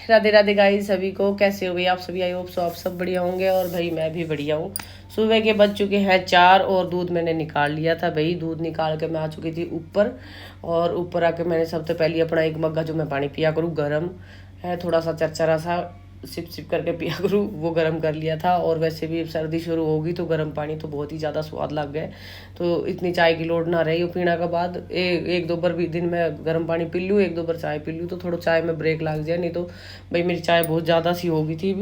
Radhe Radhe guys सभी को। कैसे हो भाई आप सभी? आई होप सो आप सब बढ़िया होंगे और भाई मैं भी बढ़िया हूँ। सुबह के बज चुके हैं 4 और दूध मैंने निकाल लिया था भाई। दूध निकाल के मैं आ चुकी थी ऊपर, और ऊपर आके मैंने सबसे पहले अपना एक मग्गा जो मैं पानी पिया करूँ गर्म है, थोड़ा सा चरचरा सा सिप सिप करके पिया करूँ, वो गर्म कर लिया था। और वैसे भी सर्दी शुरू होगी तो गर्म पानी तो बहुत ही ज़्यादा स्वाद लग गए, तो इतनी चाय की लोड ना रही। पीना के बाद एक दो बार भी दिन में गर्म पानी पी लूँ, एक दो बार चाय पी लूँ तो थोड़ा चाय में ब्रेक लग जाए, नहीं तो भाई मेरी चाय बहुत ज़्यादा सी होगी थी,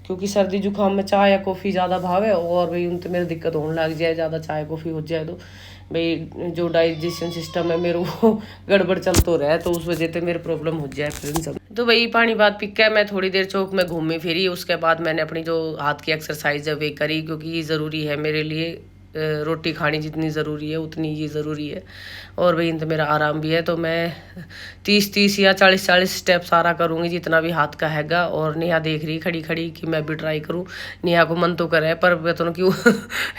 क्योंकि सर्दी जुकाम में चाय या कॉफ़ी ज़्यादा भावे और भाई उनसे मेरी दिक्कत होने लग जाए, ज़्यादा चाय कॉफ़ी हो जाए तो भाई जो डाइजेशन सिस्टम है मेरे वो गड़बड़ चल तो रहा है, तो उस वजह से मेरे प्रॉब्लम हो जाए फिर सब। तो भाई पानी बाद पी के मैं थोड़ी देर चौक में घूमी फिरी, उसके बाद मैंने अपनी जो हाथ की एक्सरसाइज है वे करी, क्योंकि ये ज़रूरी है मेरे लिए। रोटी खानी जितनी ज़रूरी है उतनी ये ज़रूरी है, और भाई इनसे मेरा आराम भी है। तो मैं 30 या 40 स्टेप सारा करूँगी जितना भी हाथ का हैगा। और नेहा देख रही खड़ी खड़ी कि मैं भी ट्राई करूँ। नेहा को मन तो करे पर बतनो क्यों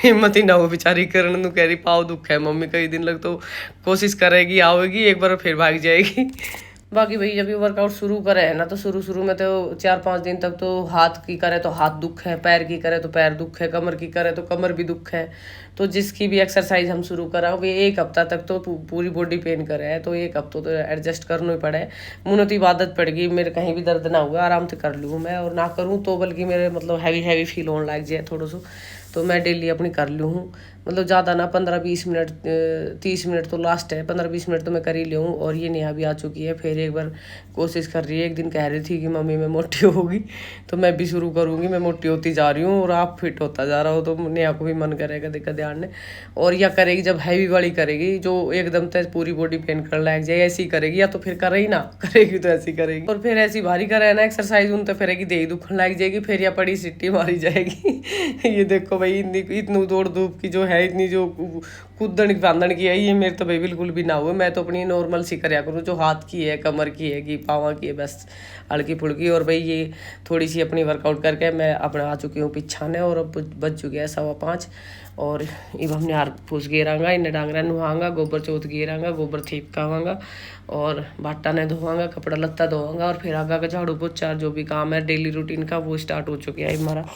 हिम्मत ही ना हो बेचारी, करण तो कह रही पाव दुख है मम्मी, कई दिन लग तो कोशिश करेगी आवेगी एक बार फिर भाग जाएगी। बाकी भाई जब ये वर्कआउट शुरू करे है ना, तो शुरू में तो 4-5 दिन तक तो हाथ की करे तो हाथ दुख है, पैर की करे तो पैर दुख है, कमर की करे तो कमर भी दुख है। तो जिसकी भी एक्सरसाइज हम शुरू कराओगे 1 हफ्ता तक तो पूरी बॉडी पेन करे है, तो 1 हफ्ता तो एडजस्ट करना ही पड़े। मुझे तो इबादत पड़ेगी, मेरे कहीं भी दर्द ना हुआ आराम से कर लूँ मैं, और ना करूँ तो बल्कि मेरे मतलब हैवी फील होने लग जाए थोड़ा सा, तो मैं डेली अपनी कर लूँ हूँ। मतलब ज़्यादा ना 15-20 मिनट, 30 मिनट तो लास्ट है, 15-20 मिनट तो मैं कर ही लूँ। और ये नेहा भी आ चुकी है, फिर एक बार कोशिश कर रही है। एक दिन कह रही थी कि मम्मी मैं मोटी होगी, तो मैं भी शुरू करूँगी, मैं मोटी होती जा रही हूँ और आप फिट होता जा रहा हो, तो नेहा को भी मन करेगा देखा ध्यान ने। और या करेगी जब हैवी वाली करेगी जो एकदम तक पूरी बॉडी पेन कर लग जाए, ऐसी करेगी, या तो फिर करे ही ना करेगी तो ऐसी करेगी। और फिर ऐसी भारी करे ना एक्सरसाइज उन तो फिर दे दुखन लग जाएगी, फिर या पड़ी सिट्टी मारी जाएगी। ये देखो भाई इतनी दौड़ धूप की जो है, इतनी जो कूदन बांधन की है, ये मेरे तो भाई बिल्कुल भी ना हुए। मैं तो अपनी नॉर्मल सी करया करूँ, जो हाथ की है, कमर की है, कि पावा की है, बस हल्की फुल्की। और भाई ये थोड़ी सी अपनी वर्कआउट करके मैं अपना आ चुकी हूँ पिछाने, और अब बज चुके हैं 5:15। और अब हमने हार फूस गेरांगा, इन्हें डांगरा नुहांगा, गोबर चौथ गेरांगा, गोबर थीप खावांगा, और बाटा ने धोवांगा, कपड़ा लत्ता धोवांगा, और फिर आगा का झाड़ू पोछा जो भी काम है डेली रूटीन का वो स्टार्ट हो चुका है हमारा।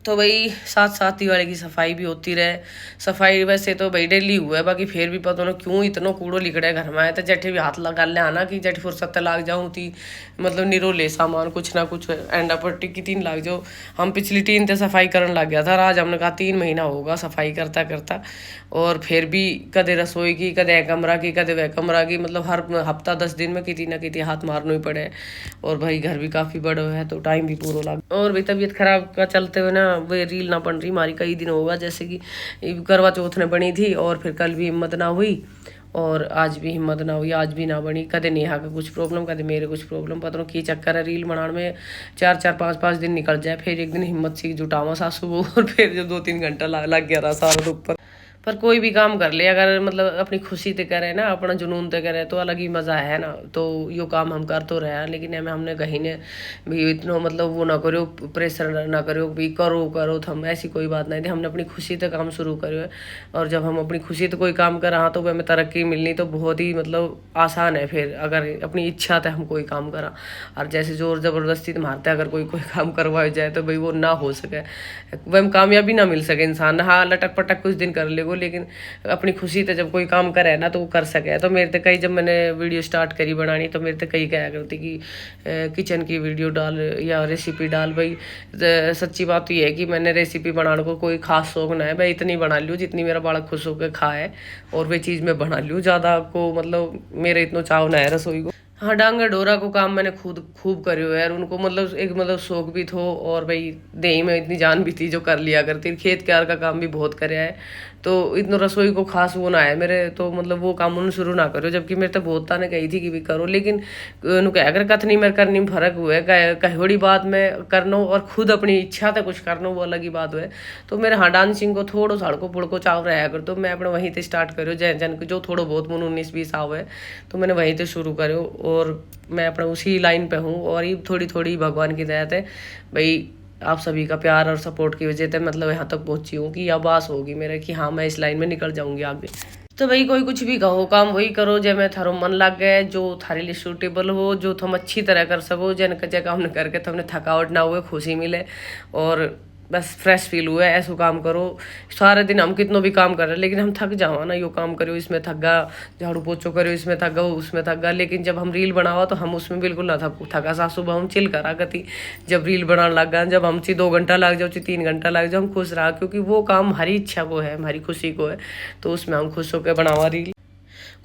तो भाई साथ साथ दिवाली की सफाई भी होती रहे। सफाई वैसे तो भाई डेली हुआ है, बाकी फिर भी पता ना क्यों इतना कूड़ो लिखड़ा घर में आया, तो जठे भी हाथ लगा ले आना कि जठ फुर्सत लाग जाऊँ थी, मतलब निरोले सामान कुछ ना कुछ एंडा पट्टी की 3 लाग जाओ। हम पिछली 3 ते सफाई करने लग गया था, आज हमने कहा 3 महीना होगा सफाई करता करता, और फिर भी कदे रसोई की, कदे कमरा की, कदे वह कमरा की, मतलब हर हफ्ता 10 दिन में किसी ना किसी हाथ मारना ही पड़े। और भाई घर भी काफ़ी बड़ा है तो टाइम भी पूरा लग। और भाई तबीयत खराब का चलते हुए ना वो रील ना बन रही हमारी, कई दिन होगा, जैसे कि करवा चौथ ने बनी थी और फिर कल भी हिम्मत ना हुई, और आज भी हिम्मत ना हुई, आज भी ना बनी। कदे नेहा का कुछ प्रॉब्लम, कदे मेरे कुछ प्रॉब्लम, पता नहीं की चक्कर है रील बनाने में 4-4, 5-5 दिन निकल जाए, फिर एक दिन हिम्मत सी जुटावा सासू को, और फिर जब 2-3 घंटा लग गया रहा सारा ऊपर। पर कोई भी काम कर ले अगर मतलब अपनी खुशी से करे ना, अपना जुनून से करे तो अलग ही मज़ा है ना। तो यो काम हम कर तो रहे हैं, लेकिन हमने कहीं ने भी इतना मतलब वो ना करो, प्रेशर ना करो भी करो तो हम ऐसी कोई बात नहीं थी। हमने अपनी खुशी से काम शुरू करो है, और जब हम अपनी खुशी से कोई काम कर रहा तो वह हमें तरक्की मिलनी तो बहुत ही मतलब आसान है। फिर अगर अपनी इच्छा से हम कोई काम करा, और जैसे जोर ज़बरदस्ती मारते अगर कोई काम करवाया जाए तो भाई वो ना हो सके, वह कामयाबी ना मिल सके इंसान। हाँ लटक पटक कुछ दिन कर ले वो, लेकिन अपनी खुशी से जब कोई काम करे ना तो वो कर सके। तो मेरे तो कई जब मैंने वीडियो स्टार्ट करी बनानी तो मेरे तो कई कहा करती कि किचन की वीडियो डाल या रेसिपी डाल। भाई सच्ची बात तो ये है कि मैंने रेसिपी बनाने को कोई खास शौक ना है, मैं इतनी बना लूँ जितनी मेरा बालक खुश होकर खाए, और वे चीज़ मैं बना लूँ। ज़्यादा को मतलब मेरे इतना चाव ना है रसोई को। हाँ डांगा डोरा को काम मैंने खुद खूब करो यार, उनको मतलब एक मतलब शौक भी थो, और भाई देही में इतनी जान भी थी जो कर लिया करती। खेत क्यार का काम भी बहुत करे है, तो इतना रसोई को खास वो ना है मेरे, तो मतलब वो काम उन्होंने शुरू ना करो, जबकि मेरे तो बहुत ने कही थी कि भी करो, लेकिन उन्होंने अगर कथनी में करनी में फर्क हुआ है, कहोड़ी बात में करना और खुद अपनी इच्छा से कुछ करना वो अलग ही बात हुआ है। तो मेरे हाँ डांसिंग को थोड़ा सड़को पुड़को चाव रहा कर, तो मैं अपने वहीं से स्टार्ट करो जन जो थोड़ा बहुत मुन 19-20 आव है, तो मैंने वहीं से शुरू करो, और मैं अपना उसी लाइन पे हूँ। और ये थोड़ी थोड़ी भगवान की दया है भाई, आप सभी का प्यार और सपोर्ट की वजह से मतलब यहाँ तक पहुँची हूँ कि अब आस होगी मेरे कि हाँ मैं इस लाइन में निकल जाऊँगी आगे। तो भाई कोई कुछ भी कहो, काम वही करो जब मैं थारो मन लग गए, जो थारे लिए सूटेबल हो, जो तुम अच्छी तरह कर सको, जन का काम न करके तुमने थकावट ना हुए, खुशी मिले और बस फ्रेश फील हुआ। ऐसा काम करो। सारे दिन हम कितनों भी काम कर रहे हैं लेकिन हम थक जाओ ना, यो काम करो इसमें थक गा, झाड़ू पोछो करो इसमें थक गो, उसमें थक गा, लेकिन जब हम रील बनावा तो हम उसमें बिल्कुल ना थका सा। सुबह हम चिल करा गति जब रील बनाने लग गए, जब हम 2 घंटा लग जाओ 3 घंटा लग जाओ, हम खुश रहा क्योंकि वो काम हमारी इच्छा को है, हमारी खुशी को है, तो उसमें हम खुश होकर बनावा रील।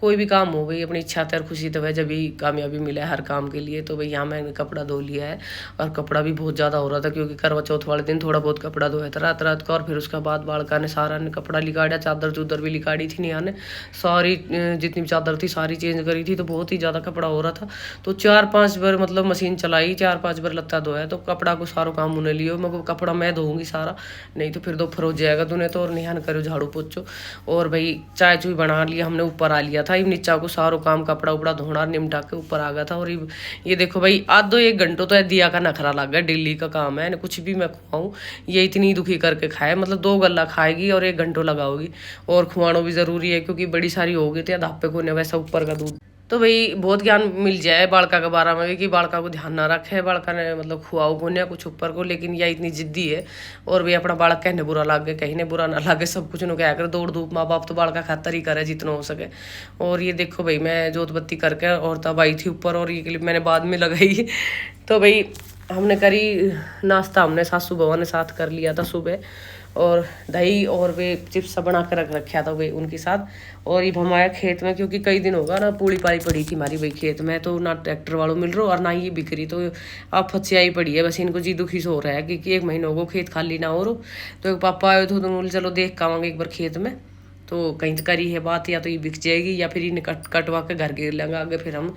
कोई भी काम हो भाई अपनी इच्छा और खुशी तो है, जब भी कामयाबी मिले हर काम के लिए। तो भाई यहाँ मैंने कपड़ा धो लिया है और कपड़ा भी बहुत ज़्यादा हो रहा था क्योंकि करवा चौथ वाले दिन थोड़ा बहुत कपड़ा धोया था रात रात का, और फिर उसके बाद बालका ने सारा ने कपड़ा लिकाड़ा, चादर चूदर भी लिकाड़ी थी नेहा ने, सारी जितनी भी चादर थी सारी चेंज करी थी, तो बहुत ही ज़्यादा कपड़ा हो रहा था। तो 4-5 बार मतलब मशीन चलाई, 4-5 बार लत्ता धोया, तो कपड़ा को सारा काम उन्हें लियो, मगर कपड़ा मैं धोऊंगी सारा, नहीं तो फिर दोपहर हो जाएगा तूने तो। और नेहा ने करो झाड़ू पोछो, और भाई चाय चुई बना लिया हमने, ऊपर आ लिया था नीचा को सारो काम, कपड़ा उपड़ा धोना निमटा के ऊपर आ गया था। और ये देखो भाई आधो 1 घंटों तो दिया का नखरा लग गया, डेली का काम है, कुछ भी मैं खुआऊं ये इतनी दुखी करके खाए, मतलब 2 गल्ला खाएगी और 1 घंटों लगाओगी, और खुआना भी जरूरी है क्योंकि बड़ी सारी हो गई थी धापे को वैसा ऊपर का दूध। तो भाई बहुत ज्ञान मिल जाए बालका के बारे में भी कि बालका को ध्यान ना रखे, बालका ने मतलब खुआओ को कुछ ऊपर को, लेकिन यह इतनी जिद्दी है। और भाई अपना बालक कहने बुरा लगे, कहीं ने बुरा ना लगे, सब कुछ नु क्या करे, दौड़ धूप माँ बाप तो बालका खातर ही करे जितना हो सके। और ये देखो भाई मैं जोत बत्ती करके और तब आई थी ऊपर, और ये क्लिप मैंने बाद में लगाई। तो भाई हमने करी नाश्ता, हमने सासू बहू ने साथ कर लिया था सुबह, और दही और वे चिप्स बना कर रख रखा था वे उनके साथ। और ये हम आया खेत में क्योंकि कई दिन होगा ना पूड़ी पाड़ी पड़ी थी हमारी भाई खेत में, तो ना ट्रैक्टर वालों मिल रहा और ना ये बिक्री, तो अब फंसियाई पड़ी है बस। इनको जी दुखी से हो रहा है कि 1 महीने हो खेत खाली ना हो रो। तो एक पापा आए थे तो बोले चलो देख के आवांगे एक बार खेत में, तो कहीं करी है बात, या तो ये बिक जाएगी या फिर इन्हें कटवा के घर गिर लेंगे आगे, फिर हम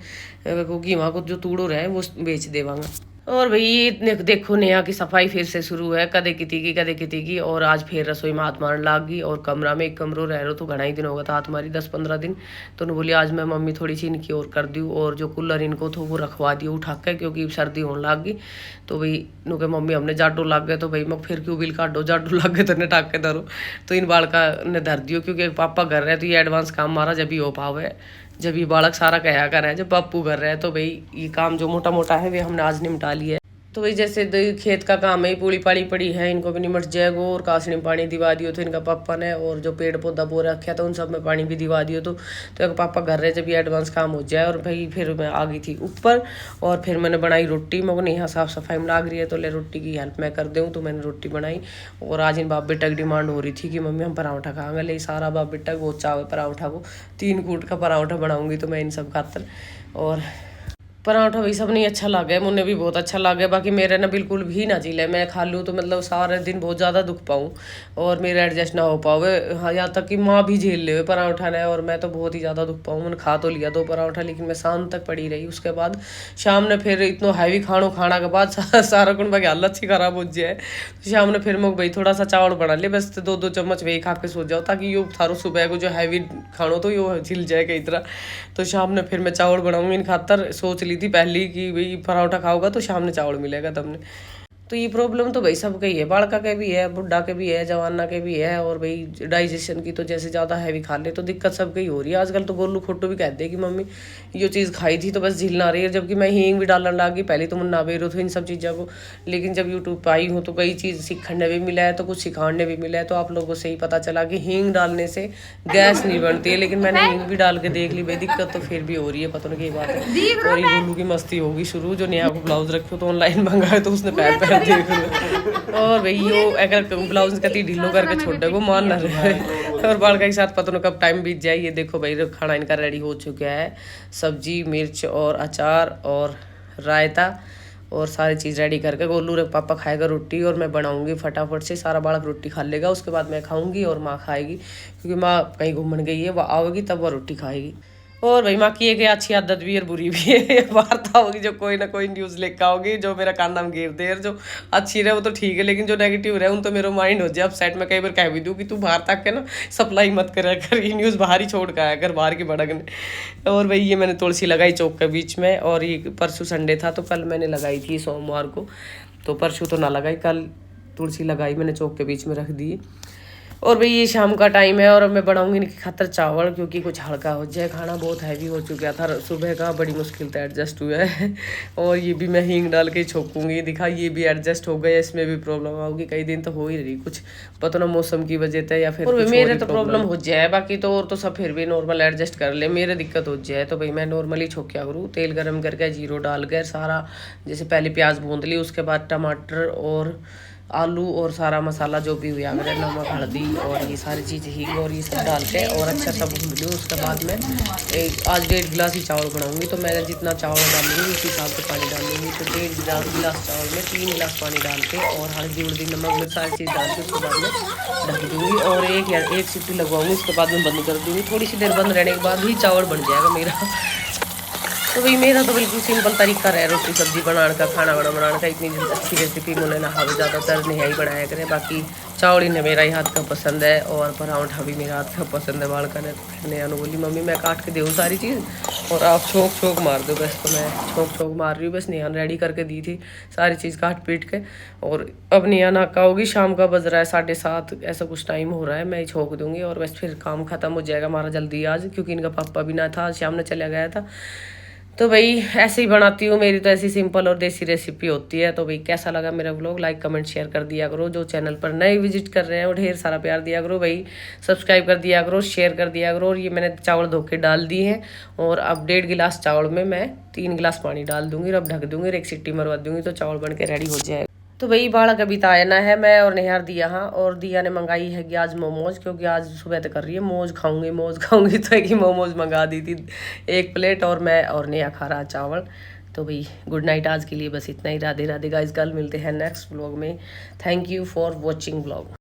क्योंकि वहाँ को जो तूड़ो रहे वो बेच देवांगा। और भाई ये देखो नेहा की सफाई फिर से शुरू है, कदे किती की, और आज फिर रसोई में हाथ मारने लाग गई। और कमरा में एक कमरों रह रहा तो घना ही दिन होगा था हाथ मारी 10-15 दिन, तो उन्होंने बोली आज मैं मम्मी थोड़ी सी इनकी और कर दूँ, और जो कूलर इनको तो वो रखवा दियो उठा के क्योंकि सर्दी होने लग गई। तो भाई नु के मम्मी हमने जाडो लग गए, तो भाई मैं फिर क्यों बिल काटो, जाडो लग गए तो ने टाक के धरो, तो इन बालका ने धर दियो क्योंकि पापा कर रहे हैं, तो ये एडवांस काम मारा जब ही हो पावे, जब ये बालक सारा कहा कर रहे हैं, जब पप्पू कर रहे हैं। तो भाई ये काम जो मोटा मोटा है वे हमने आज निपटा लिया है। तो भाई जैसे खेत का काम है, पूड़ी पाड़ी पड़ी है, इनको भी निमट जाएगा, और कासनी में पानी दिवा दियो तो इनका पापा ने, और जो पेड़ पौधा बो रखा था उन सब में पानी भी दिवा दियो, तो एक पापा घर रहे जब ये एडवांस काम हो जाए। और भाई फिर मैं आ गई थी ऊपर, और फिर मैंने बनाई रोटी, मैं को यहाँ साफ सफाई में लाग रही है तो ले रोटी की हेल्प मैं कर दूँ, तो मैंने रोटी बनाई। और आज इन बाप बेटा की डिमांड हो रही थी कि मम्मी हम पराठा खाएंगे, ले सारा बाप बेटा बहुत चाव पराठा को, 3 कूट का पराठा बनाऊंगी तो मैं इन सब खातर। और पराठा भी सब नहीं अच्छा लगे, मुझे भी बहुत अच्छा लगे, बाकी मेरे ना बिल्कुल भी ना चिले, मैं खा लूँ तो मतलब सारे दिन बहुत ज़्यादा दुख पाऊँ और मेरे एडजस्ट ना हो पावे। हाँ यहाँ तक कि माँ भी झेल ले पराठा ने, और मैं तो बहुत ही ज़्यादा दुख पाऊँ। मैंने खा तो लिया 2 पराठा, लेकिन मैं शाम तक पड़ी रही। उसके बाद शाम ने फिर इतना हैवी खाना खाना के बाद सारा कुछ बाकी हालत सी खराब हो जाए, तो शाम ने फिर मैं भाई थोड़ा सा चावल बना लिया, बस 2-2 चम्मच वही खा के सो जाओ ताकि यो थारो सुबह को जो हैवी खानो तो यो झिल जाए कई तरह। तो शाम ने फिर मैं चावल बनाऊंगी इन खातर, सोच ली थी पहले कि भाई पराठा खाओगा तो शाम में चावल मिलेगा तुमने। तो ये प्रॉब्लम तो भाई सबका ही है, बालका के भी है, बुढ़ा के भी है, जवाना के भी है, और भाई डाइजेशन की तो जैसे ज़्यादा हैवी खा ले तो दिक्कत सबकी हो रही है आजकल। तो गोलू खोटू भी कहते हैं कि मम्मी ये चीज़ खाई थी तो बस झील ना रही है, जबकि मैं हींग भी डालने लगी पहले तो मुझे ना बेरो थे इन सब चीज़ों को, लेकिन जब यूट्यूब पर आई हूँ तो कई चीज़ सीखने भी मिला है, तो कुछ सिखाने भी मिला है। तो आप लोगों से ही पता चला कि हींग डालने से गैस नहीं बनती है, लेकिन मैंने हींग भी डाल के देख ली भाई दिक्कत तो फिर भी हो रही है, पता नहीं क्या बात है। और ये गोलू की मस्ती होगी शुरू, जो नेहा को ब्लाउज रखो तो ऑनलाइन मंगाए तो उसने पैर पैर देख लिया, और भाई यो अगर ब्लाउज कती ढीलो करके छोड़ दे वो मान ना रहे। और बाल के साथ पता नहीं कब टाइम बीत जाए। ये देखो भाई खाना इनका रेडी हो चुका है, सब्जी मिर्च और अचार और रायता और सारी चीज़ रेडी करके गोलू रे पापा खाएगा रोटी, और मैं बनाऊंगी फटाफट से, सारा बालक रोटी खा लेगा, उसके बाद मैं खाऊंगी और माँ खाएगी क्योंकि माँ कहीं घूमने गई है, वह आएगी तब वह रोटी खाएगी। और भाई माँ की एक अच्छी आदत भी है और बुरी भी है, वार्ता होगी जो कोई ना कोई न्यूज़ लेकर आओगी जो मेरा कान नाम घेर दे, जो अच्छी रहे वो तो ठीक है, लेकिन जो नेगेटिव रहे उन तो मेरा माइंड हो जाए अपसेट। में कई बार कह भी दूँ कि तू बाहर तक के ना सप्लाई मत करा कर, ये न्यूज़ बाहर ही छोड़ कर आया कर बाहर की भड़कने। और भाई ये मैंने तुलसी लगाई चौक के बीच में, और ये परसों संडे था तो कल मैंने लगाई थी सोमवार को, तो परसों तो ना लगाई, कल तुलसी लगाई मैंने चौक के बीच में रख दी। और भाई ये शाम का टाइम है और अब मैं बनाऊंगी इनकी खातर चावल, क्योंकि कुछ हल्का हो जाए। खाना बहुत हैवी हो चुका था सुबह का, बड़ी मुश्किल से एडजस्ट हुआ है। और ये भी मैं हींग डाल के छोकूंगी, दिखा ये भी एडजस्ट हो गया, इसमें भी प्रॉब्लम होगी। कई दिन तो हो ही रही कुछ, पता ना मौसम की वजह से या फिर मेरे तो प्रॉब्लम हो जाए, बाकी तो और तो सब फिर भी नॉर्मल एडजस्ट कर ले, मेरे दिक्कत हो जाए तो भाई मैं नॉर्मली छोक क्या करूँ, तेल गर्म करके जीरो डाल कर सारा, जैसे पहले प्याज भून ली, उसके बाद टमाटर और आलू और सारा मसाला जो भी हुआ मेरे, नमक हल्दी और ये सारी चीज़ें ही और ये सब डाल के और अच्छा सा भून लूँ। उसके बाद में आज 1.5 गिलास ही चावल बनाऊंगी, तो मैं जितना चावल डालूंगी उस हिसाब से पानी डालूंगी। तो 1.5 गिलास चावल में 3 गिलास पानी डाल के और हल्दी उल्दी नमक मिर्च सारी चीज़ डाल के उसके बाद में ढक दूँगी और एक सीटी लगवाऊंगी। उसके बाद में बंद कर दूँगी। थोड़ी सी देर बंद रहने के बाद ही चावल बन जाएगा मेरा। तो भाई मेरा तो बिल्कुल सिंपल तरीका है रोटी सब्जी बनाने का, खाना वाना बनाने का। इतनी अच्छी रेसिपी मुझे ना हावे ज़्यादातर नहीं ही बनाया करें। बाकी चावड़ी ने मेरा ही हाथ का पसंद है और पराठा भी मेरा हाथ का पसंद है। बालका ने नया बोली मम्मी मैं काट के दूँ सारी चीज़ और आप छोक मार दो बस। तो मैं छोक मार रही हूँ बस। नेहा रेडी करके दी थी सारी चीज़ काट पीट के, और अब नेहा नाका होगी। शाम का बज रहा है 7:30 ऐसा कुछ टाइम हो रहा है। मैं छोक दूँगी और बस फिर काम ख़त्म हो जाएगा हमारा जल्दी आज, क्योंकि इनका पापा भी ना था, शाम ने चला गया था। तो भाई ऐसे ही बनाती हूँ, मेरी तो ऐसी सिंपल और देसी रेसिपी होती है। तो भाई कैसा लगा मेरा व्लॉग, लाइक कमेंट शेयर कर दिया करो। जो चैनल पर नए विजिट कर रहे हैं वो ढेर सारा प्यार दिया करो भाई, सब्सक्राइब कर दिया करो, शेयर कर दिया करो। और ये मैंने चावल धो के डाल दिए हैं और अब 1.5 गिलास चावल में मैं 3 गिलास पानी डाल दूंगी और अब ढक दूंगी और एक सीटी मरवा दूंगी, तो चावल बन के रेडी हो जाएगा। तो भाई बाड़ा कभी आना है, मैं और नेहार दिया। हाँ, और दिया ने मंगाई है कि आज मोमोज, क्योंकि आज सुबह तक कर रही है मौज खाऊंगी तो एक ही मोमोज मंगा दी थी 1 प्लेट, और मैं और नेहा खा रहा चावल। तो भाई गुड नाइट, आज के लिए बस इतना ही। राधे राधे गाइस, कल मिलते हैं नेक्स्ट व्लॉग में। Thank you for watching vlog.